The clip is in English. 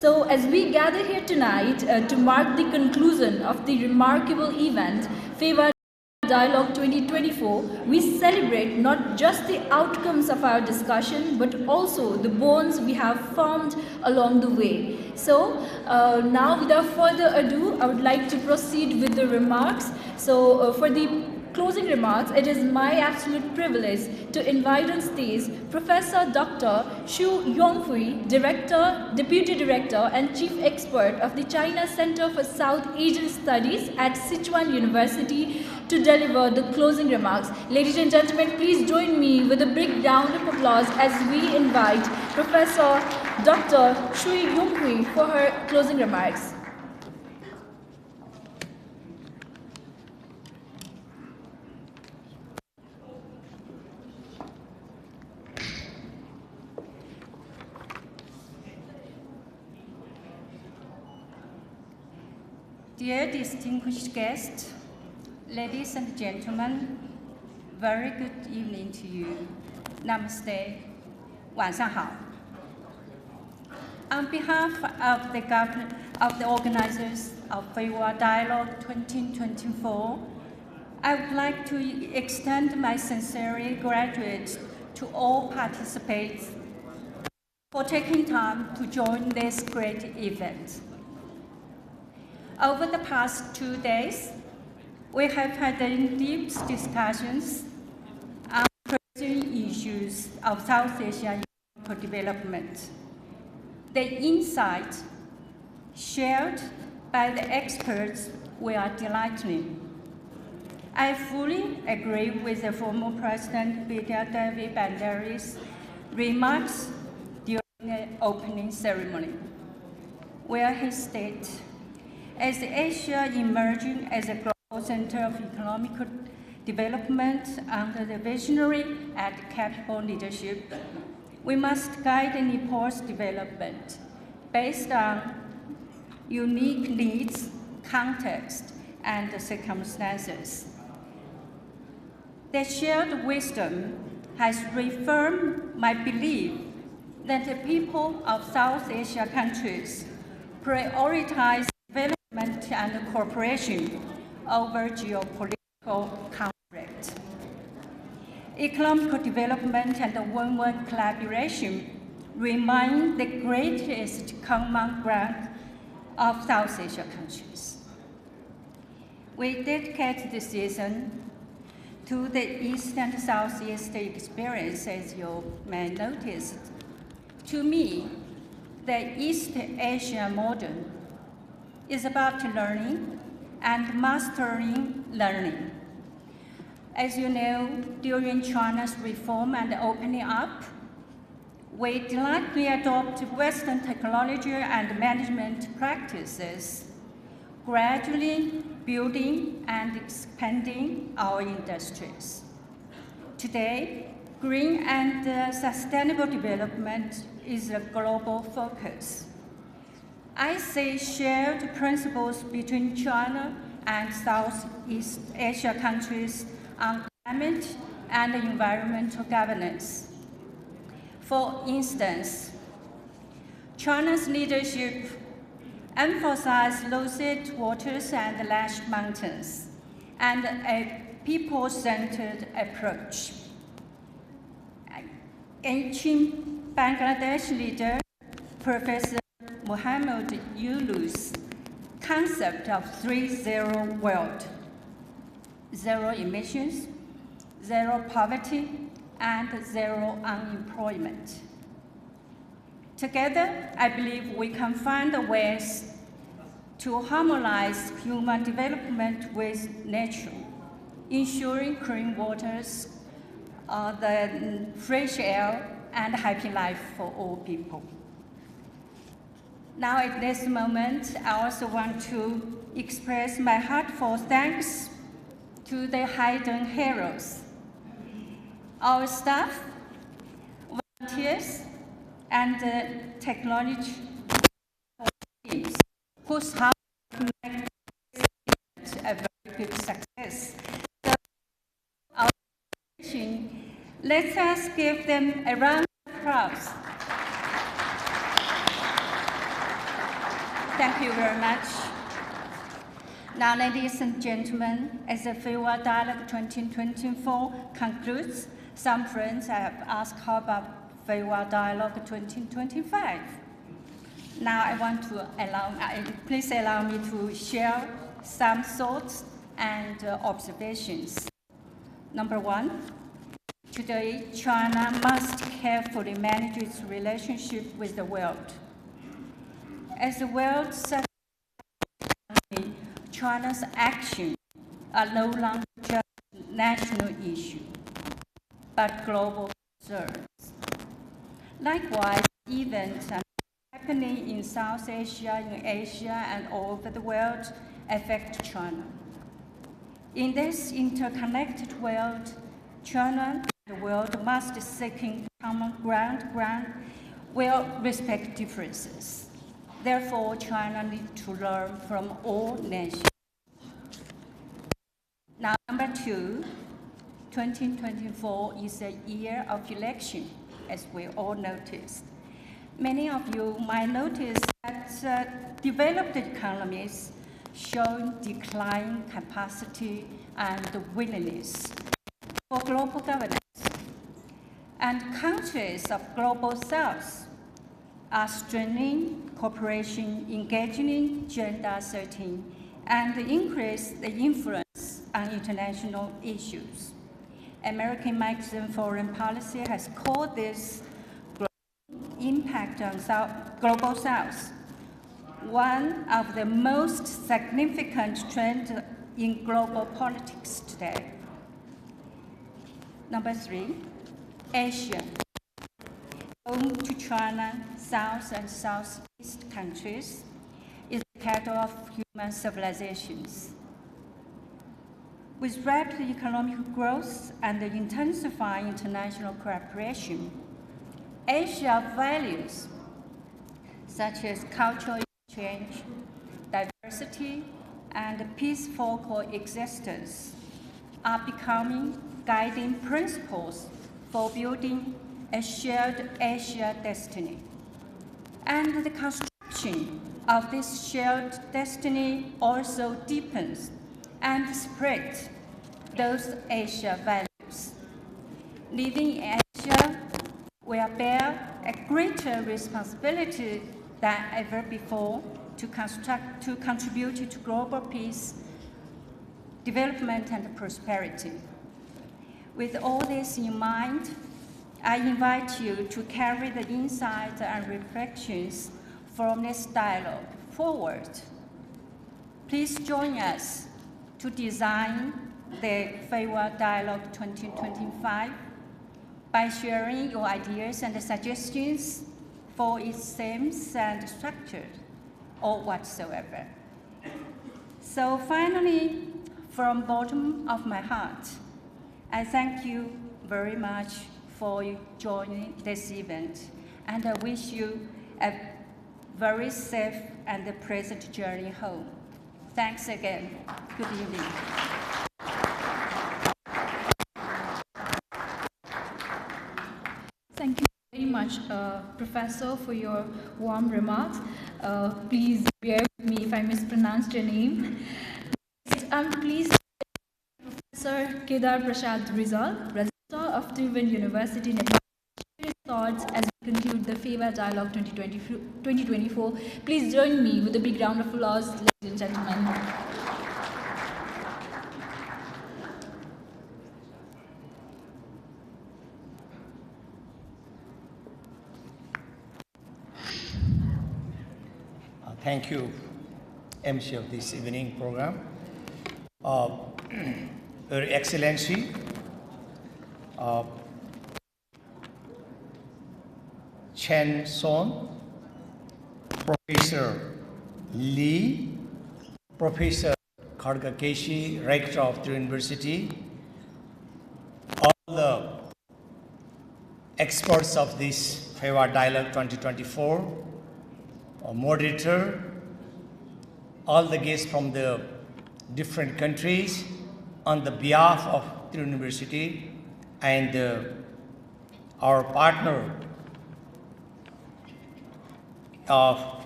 So as we gather here tonight to mark the conclusion of the remarkable event, PHEWA Dialogue 2024, we celebrate not just the outcomes of our discussion, but also the bonds we have formed along the way. So now without further ado, I would like to proceed with the remarks. So for the closing remarks, it is my absolute privilege to invite on stage Professor Dr. Xu Yonghui, Deputy Director and Chief Expert of the China Center for South Asian Studies at Sichuan University to deliver the closing remarks. Ladies and gentlemen, please join me with a big round of applause as we invite Professor Dr. Xu Yonghui for her closing remarks. Dear distinguished guests, ladies and gentlemen, very good evening to you. Namaste. 晚上好. On behalf of the organizers of PHEWA Dialogue 2024, I would like to extend my sincere gratitude to all participants for taking time to join this great event. Over the past 2 days, we have had in-depth discussions on pressing issues of South Asian development. The insights shared by the experts were delightful. I fully agree with the former President Bidya Devi Bhandari's remarks during the opening ceremony, where he stated, as Asia emerging as a global center of economic development under the visionary and capable leadership, we must guide Nepal's development based on unique needs, context, and circumstances. The shared wisdom has reaffirmed my belief that the people of South Asia countries prioritize development and cooperation over geopolitical conflict. Economic development and win-win collaboration remain the greatest common ground of South Asia countries. We dedicate this season to the East and Southeast experience, as you may notice. To me, the East Asia model is about learning and mastering learning. As you know, during China's reform and opening up, we deliberately adopt Western technology and management practices, gradually building and expanding our industries. Today, green and sustainable development is a global focus. I see shared principles between China and Southeast Asia countries on climate and environmental governance. For instance, China's leadership emphasizes lucid waters and lush mountains and a people-centered approach. Ancient Bangladesh leader, Professor Muhammad Yunus' concept of 3-0 world: zero emissions, zero poverty, and zero unemployment. Together, I believe we can find ways to harmonize human development with nature, ensuring clean waters, the fresh air, and happy life for all people. Now, at this moment, I also want to express my heartfelt thanks to the hidden heroes, our staff, volunteers, and technology teams whose help to make this event a very good success. So, our let us give them a round of applause. Thank you very much. Now, ladies and gentlemen, as the PHEWA Dialogue 2024 concludes, some friends have asked how about PHEWA Dialogue 2025. Now, please allow me to share some thoughts and observations. Number one, today, China must carefully manage its relationship with the world. As the world settles, China's actions are no longer just national issues, but global concerns. Likewise, events happening in South Asia, in Asia, and all over the world affect China. In this interconnected world, China and the world must seek common ground will respect differences. Therefore, China needs to learn from all nations. Now, number two, 2024 is a year of election, as we all noticed. Many of you might notice that developed economies show declining capacity and willingness for global governance. And countries of global south are strengthening cooperation, engaging in gender setting, and increase the influence on international issues. American magazine Foreign Policy has called this impact on global south one of the most significant trends in global politics today. Number three, Asia. Home to China, South and Southeast countries, is the capital of human civilizations. With rapid economic growth and intensifying international cooperation, Asia values such as cultural exchange, diversity, and peaceful coexistence are becoming guiding principles for building a shared Asia destiny. And the construction of this shared destiny also deepens and spreads those Asia values. Living in Asia will bear a greater responsibility than ever before to contribute to global peace, development, and prosperity. With all this in mind, I invite you to carry the insights and reflections from this dialogue forward. Please join us to design the PHEWA Dialogue 2025 by sharing your ideas and suggestions for its themes and structure, or whatsoever. So finally, from the bottom of my heart, I thank you very much for joining this event, and I wish you a very safe and pleasant journey home. Thanks again. Good evening. Thank you very much, Professor, for your warm remarks. Please bear with me if I mispronounced your name. Next, I'm pleased to Professor Kedar Prasad Rizal, Registrar of Trivandrum University, Nepal, share his thoughts as we conclude the PHEWA Dialogue 2024. Please join me with a big round of applause, ladies and gentlemen. Thank you, MC of this evening program. Your Excellency, Chen Son, Professor Lee, Professor Kharga Keshi, Rector of the University, all the experts of this PHEWA Dialogue 2024, moderator, all the guests from the different countries, on the behalf of the university and our partner of